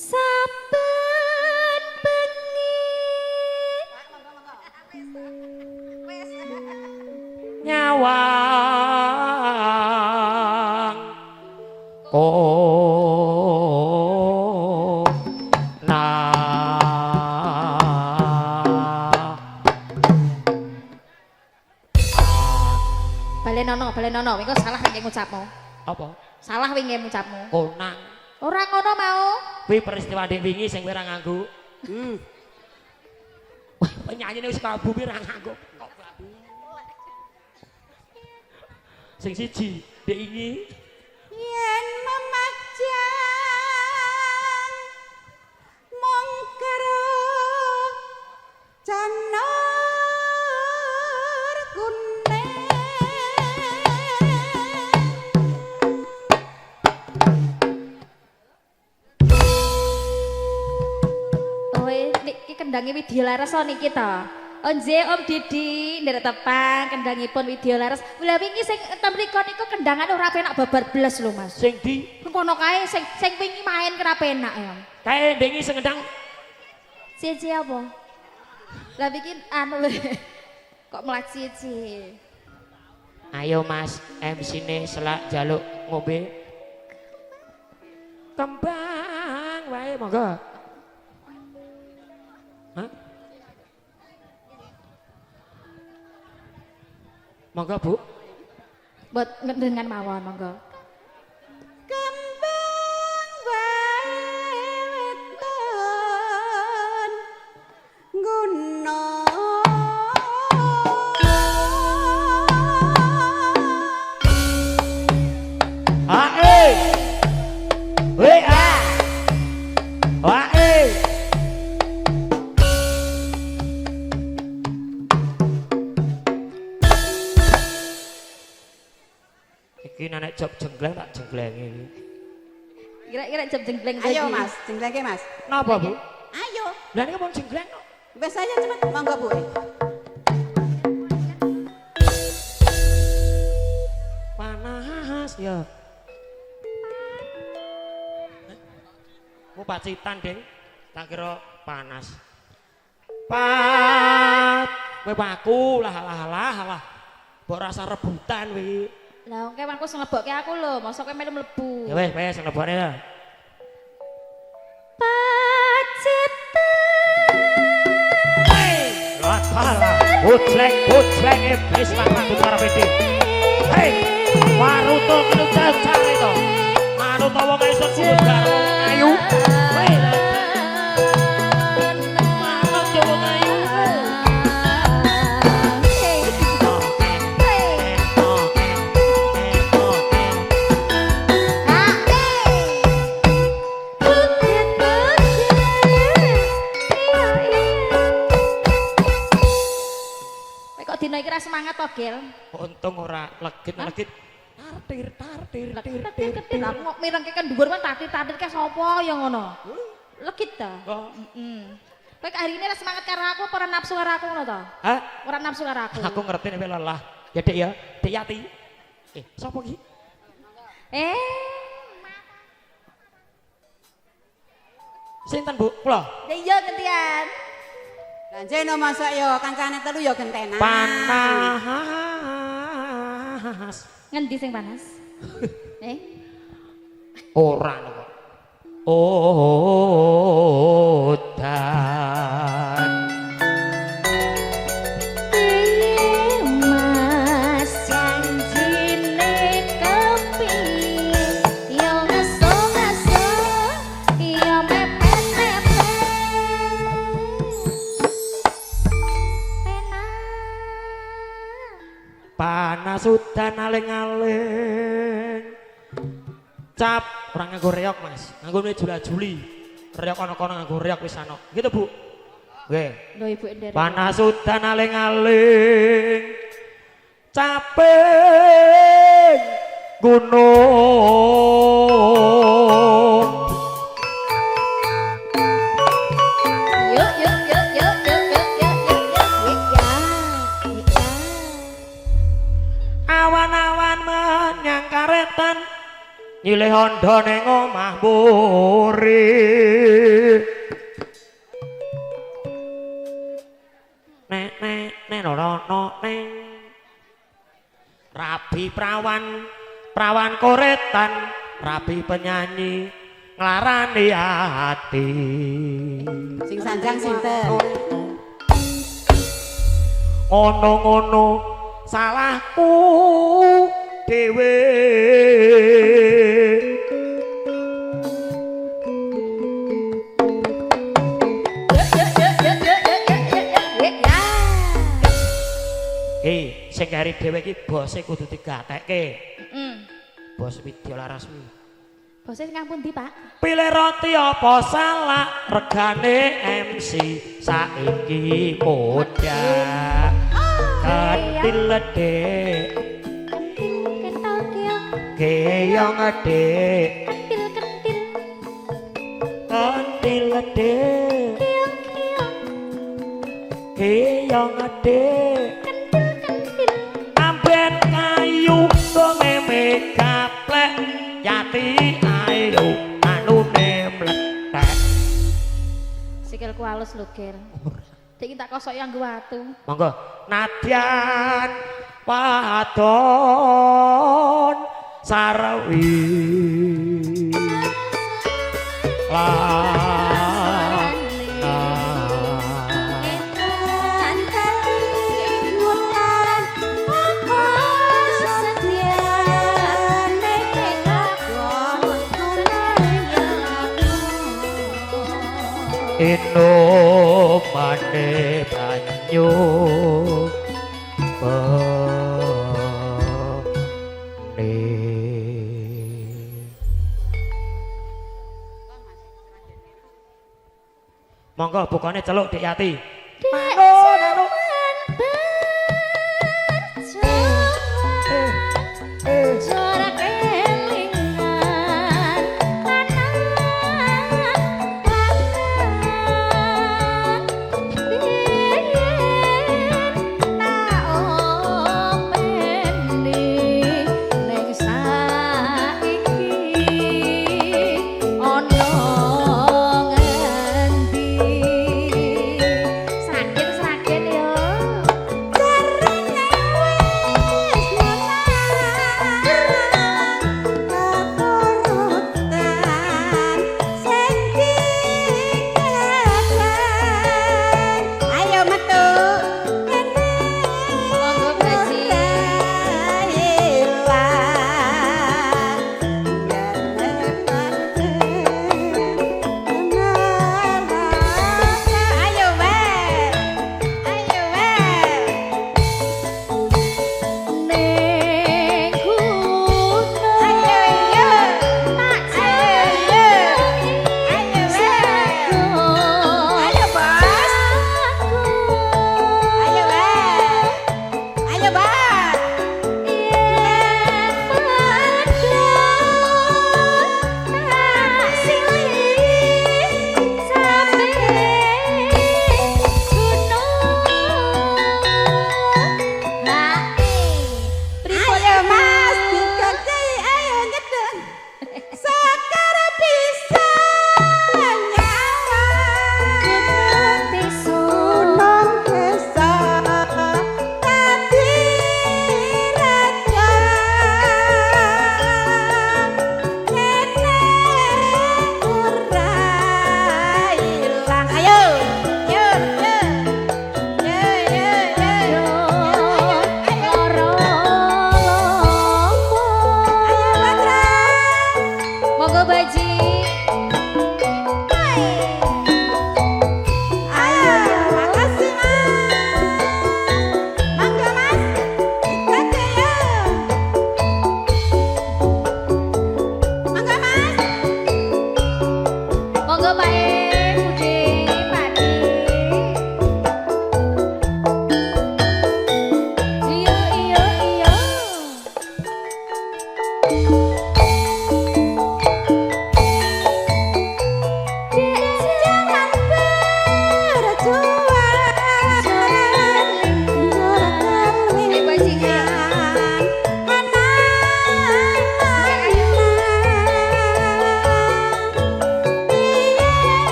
saben bengi nyawang na balenono wingi salah wingi ngucapmu apa salah wingi ngucapmu konang ora ngono mau kuwi peristiwa dek wingi sing ora nganggo wah penyanyine wis kabumi ra nganggo kok sing siji dek wingi yen memajang mung karo janur kuning niki kendange Widya Laras niki to. Onje Om Didi nderek tepang kendangipun Widya Laras. Lha wingi sing ten mriku niku kendangan ora penak babar blas lho Mas. sing di Ngono kae sing wingi main ora penak ya. kae dengi sing ngendang Cici apa? Lah bikin anu kok melak cici. ayo Mas MC-ne selak jaluk ngombe kembang wae monggo. Hah? Monggo Bu. Buat dengan mawon monggo. Kembang wetan guna Ae. Wei a. Wae. Iki nek job jenggleng tak jengglenge iki. Kira-kira jam jenggleng Ayo tadi. Mas, jenglengke Mas. Napa Bu? Ayo. Lah niki pun jenggleng kok. Wes aja cepet monggo Bu. Panas ya. Ku pacitan, Ding. Tak kira panas. Kowe paku lah. Mbok rasa rebutan kuwi. Lah wong kewanku sing lebokke aku lho, mosok kowe melu mlebu. Ya wis lebokne ya. Butleng iblis lan mantu karepete. Hei, maruto kenudan cari to. Maruto wong iso kudu karo ayu. Wei. Manut yo wong ayu. Dina iki ra semangat to, Gil. Untung ora legit. Tartir. Aku kok mirengke kan dhuwur men tatir-tatir ke sapa ya ngono. Legit ta? Heeh. Kowe hari ini ra semangat karo aku apa ora nafsu karo aku ngono to? Hah? Ora nafsu karo aku. Aku ngerti nek lelah. Ya Dek ya, Dek Yati. Sapa iki? Sinten Bu? Kula. Ya iya gantian. Lah jeno masak yo kancane telu yo gentenan. Panas. Ngendi sing panas? Ora kok. Odan. Mas janjine kepiye? Yo ngaso-ngaso, yo mepet-mepet. Panas udan aling-aling. Cap ora nganggo reok Mas, nganggo jula-juli. Reok ana-ana nganggo reok wis ana. Gitu Bu. Nggih. Lho Ibu Ender. Panas udan aling-aling. Capek gunung. Yuk. Awan-awan menyang karetan nyilih hondo ning omah mburi. rabi prawan prawan koretan rabi penyanyi nglarani ati Sing sanjang sinten? ngono-ngono salahku dhewe sing kari dhewe iki bose kudu digatekke. Bos Widyalaras kuwi. Bose sing pundi, Pak? Pilih roti apa salak regane MC saiki mudah. Katil ledek. Kental keong. Keong adek. Kentil kentil. Katil ledek. Keong keong. Keong adek. Kentil kentil. Amben kayu ngeme gaplek yati ayo anune mlethek. Sikilku halus lho, Ger. Dik tak kosok yang watu. Monggo nadyan wadon sarwi ino mane banyu monggo bukane celuk Dik Yati.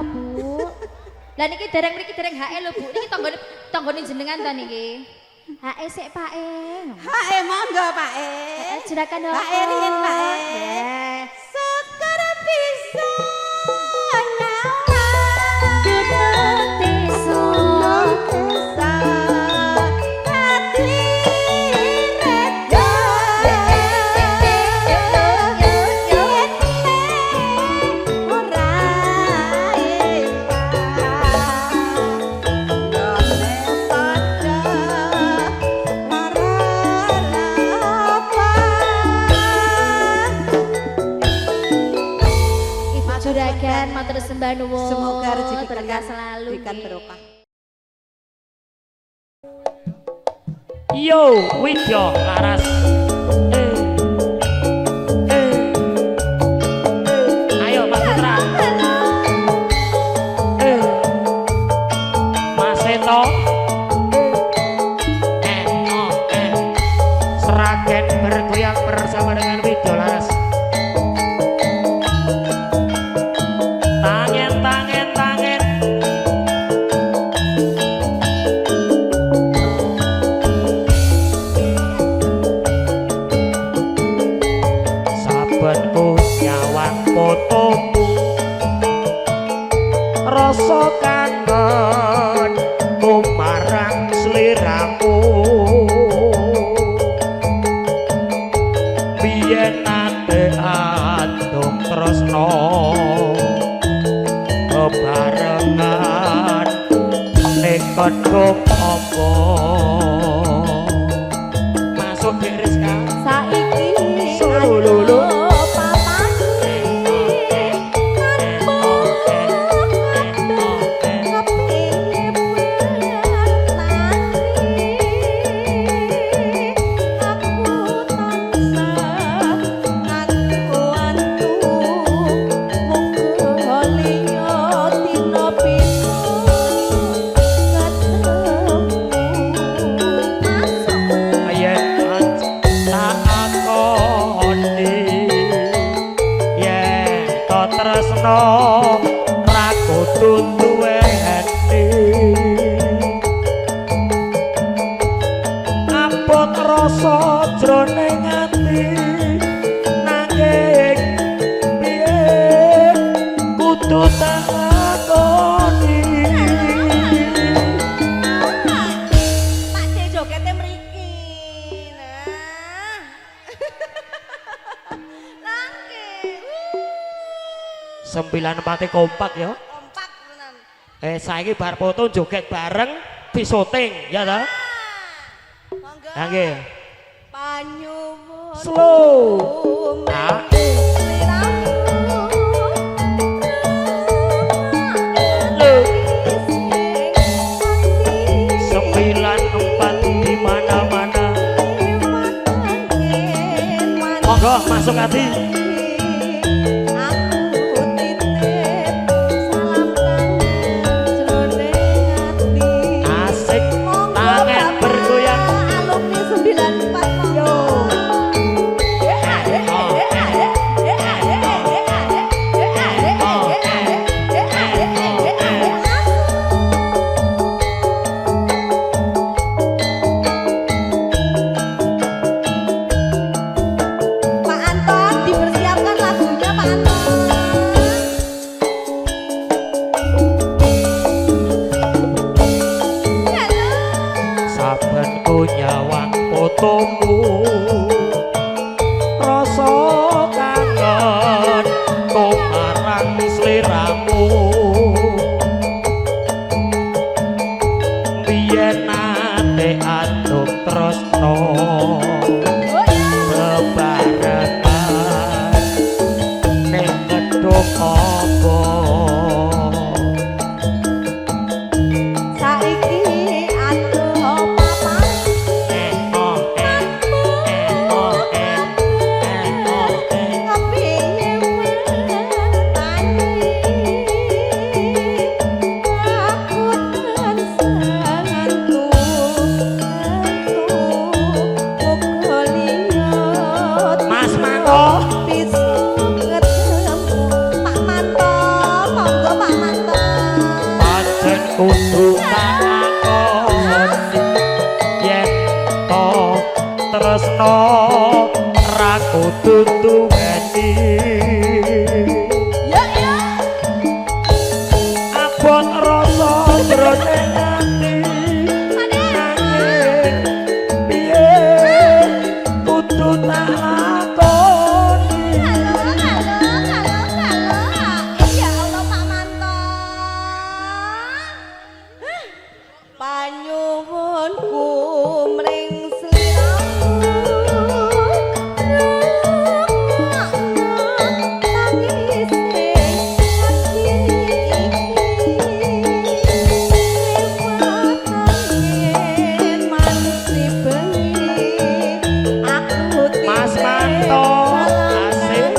Bu? Lah niki dereng mriki dereng HE lho Bu. Niki tanggane jenengan ta niki. HE sik Pak E. Hae monggo Pak E. Juragan Pak E riyen Pak E. Nggih. Sekar bisa nyawa. Tisu. Bisa hati reda. Ora Ibu Juragan matur sembah nuwun. Semoga rezeki berkah kalian selalu. diberikan nggih. berkah. Yo, Widya Laras. Ayo Mas Putra. Mas Seto. Seragen bergoyang bersama dengan Widya Laras. Tangen, tangen, tangen. Sabenku nyawang fotomu, rasa kangen marang sliramu. Biyen ate adung tresno bebarengan ning kodhok apa. Masuk Dik Rizka. Saiki Sululu. Tresno ra kudu duweni abot rasa jroning ati nanging piye kudu tak lakoni. Pak C jogete mriki. Nah. Sembilan empate kompak ya. Kompak tenan. Saiki bar foto joget bareng di syuting ya ta? Monggo. Ya nggih. Panyuwun. Slow. Ah. Sembilan empat di mana-mana. Monggo masuk hati. Asik tangan bergoyang. Alumni 94 yo. Pak Anton dipersiapkan lagunya Pak Anton. Saben ku nyawang fotomu, rasa kangen marang sliramu. Biyen ate aduk tresno bebarengan ning gedhong apa. Saiki aduh papa tresno ra kudu duweni Ya ya. abot rasa jroning ati nanging piye kudu tak lakoni Ya Allah Pak Manto. Panyuwunku mring sliramu Mas Manto asik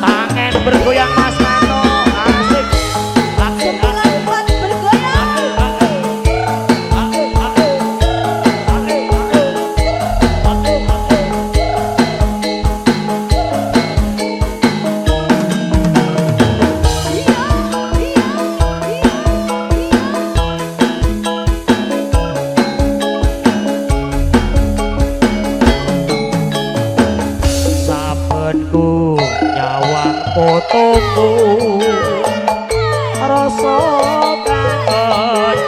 tangan bergoyang Mas Manto asik asik sabenku nyawang fotomu rasa kangen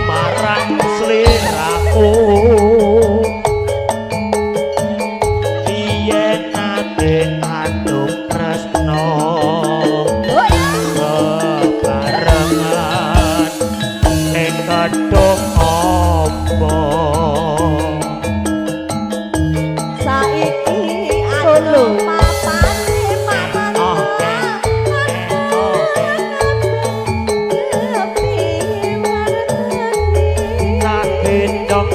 marang sliraku yen nate andung tresno bebarengan ing kedhong apa Saiki anu papane oh tak gendong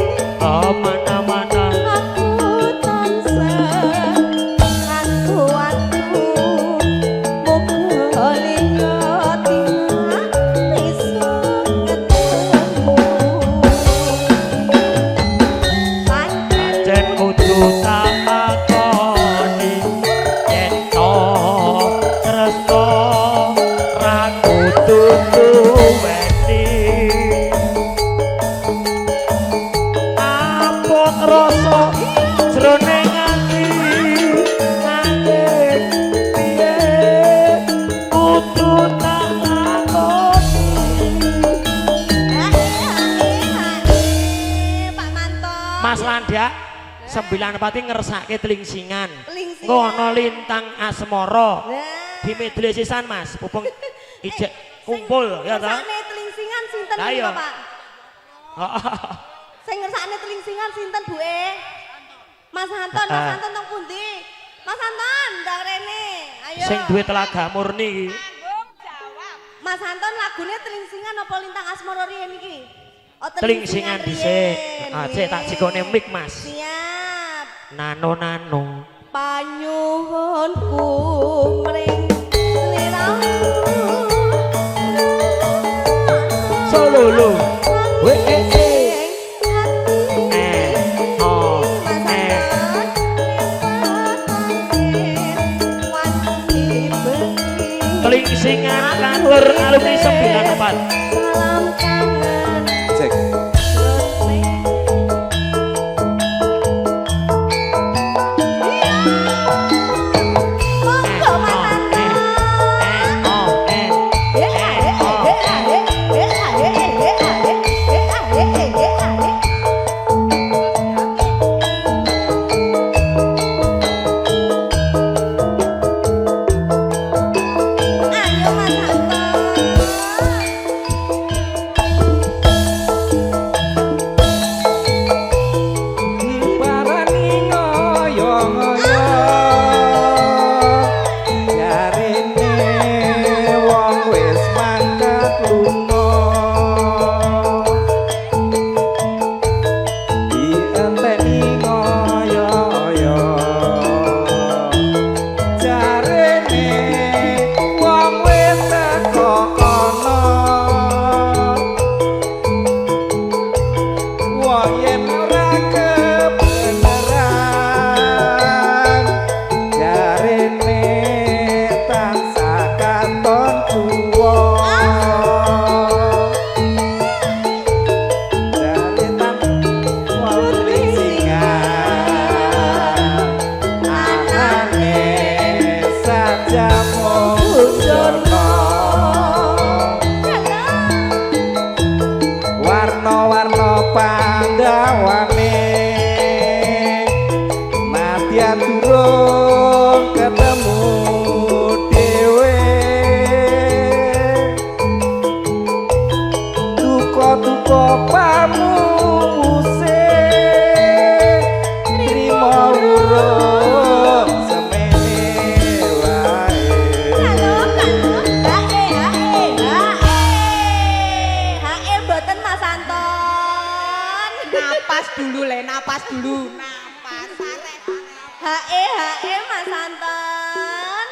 mana-mana jen kudu tak lakoni yen to tresno ra kudu duweni abot rasa jroning ati nanging piye kudu tak lakoni Pak Manto. Mas Landak sembilan pati ngersake telingsingan Telingsingan. ngono lintang asmara Lah. di media sisan Mas pupung ijek kumpul ya ta Ngersakne telingsingan sinten Lah, niku, iya. Pak? Sing ngersakne telingsingan sinten, Bu e? Mas Anton teng pundi? Mas Anton, ndang rene. Ayo. sing duwe telaga murni iki Mas Anton lagune telingsingan apa lintang asmara riyen iki? Oh, telingsingan dhisik cek tak jikone mik Mas Siap. nano Panyuwunku mring sliramu sololo we telingsingan kantor alumni 94 Salam kangen Cek. Monggo Mas Ayo Mas Anton. pandawane nadyan durung ketemu dhewe duka-duka pamuse trimo urung semene wae Hae mboten Mas Anton. Napas dulu le, napas dulu. Napas arek. Hae Mas Anton.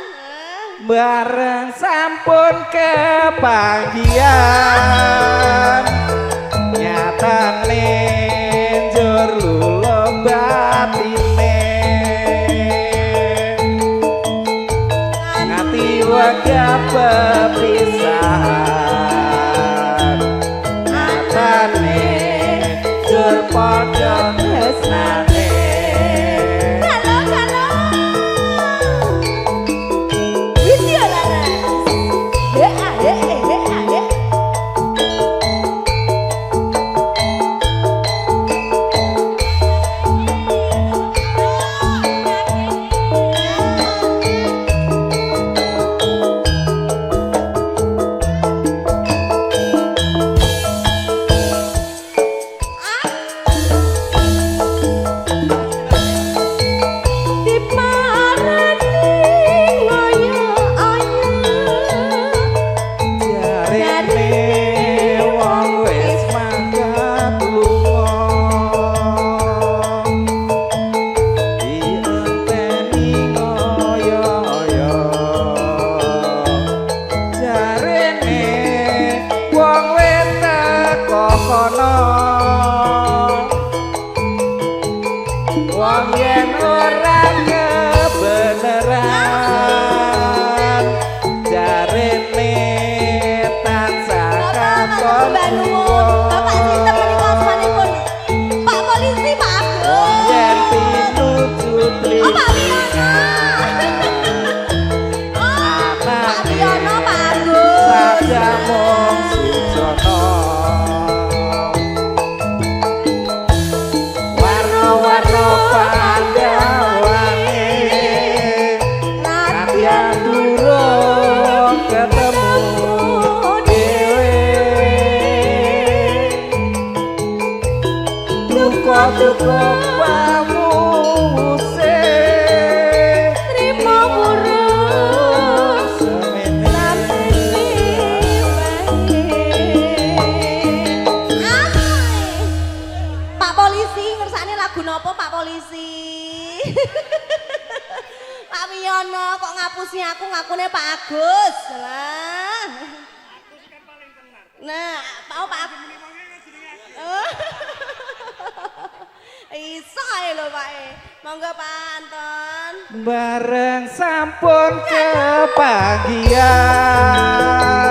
bareng sampun kebahagiaan nyatane njur lulo batine ngati wegah pepisahan nyatane njur padha tresnane Halo. Video laras. Hae. jarene wong wis mangkat lunga dienteni ngoyo-oyo jarene wong wis teko kono wong yen ora kebeneran jarene tansah katon Bapak Sinten menika asmanipun Pak Polisi Pak Agus. yen pinuju Oh Pak Wiono. Oh Pak Wiono Pak Agus. saja mung sujono warna-warna pandawane nadyan durung ketemu dhewe duka-duka pamuse Trimo burung semene Pak Polisi ngersane lagu nopo Pak Polisi? Pak Wiono kok ngapusi aku ngakune Pak Agus. Lah. Nah, Pak Agus. Iso ae lho Pak. Monggo Pak Anton. bareng sampun kebahagiaan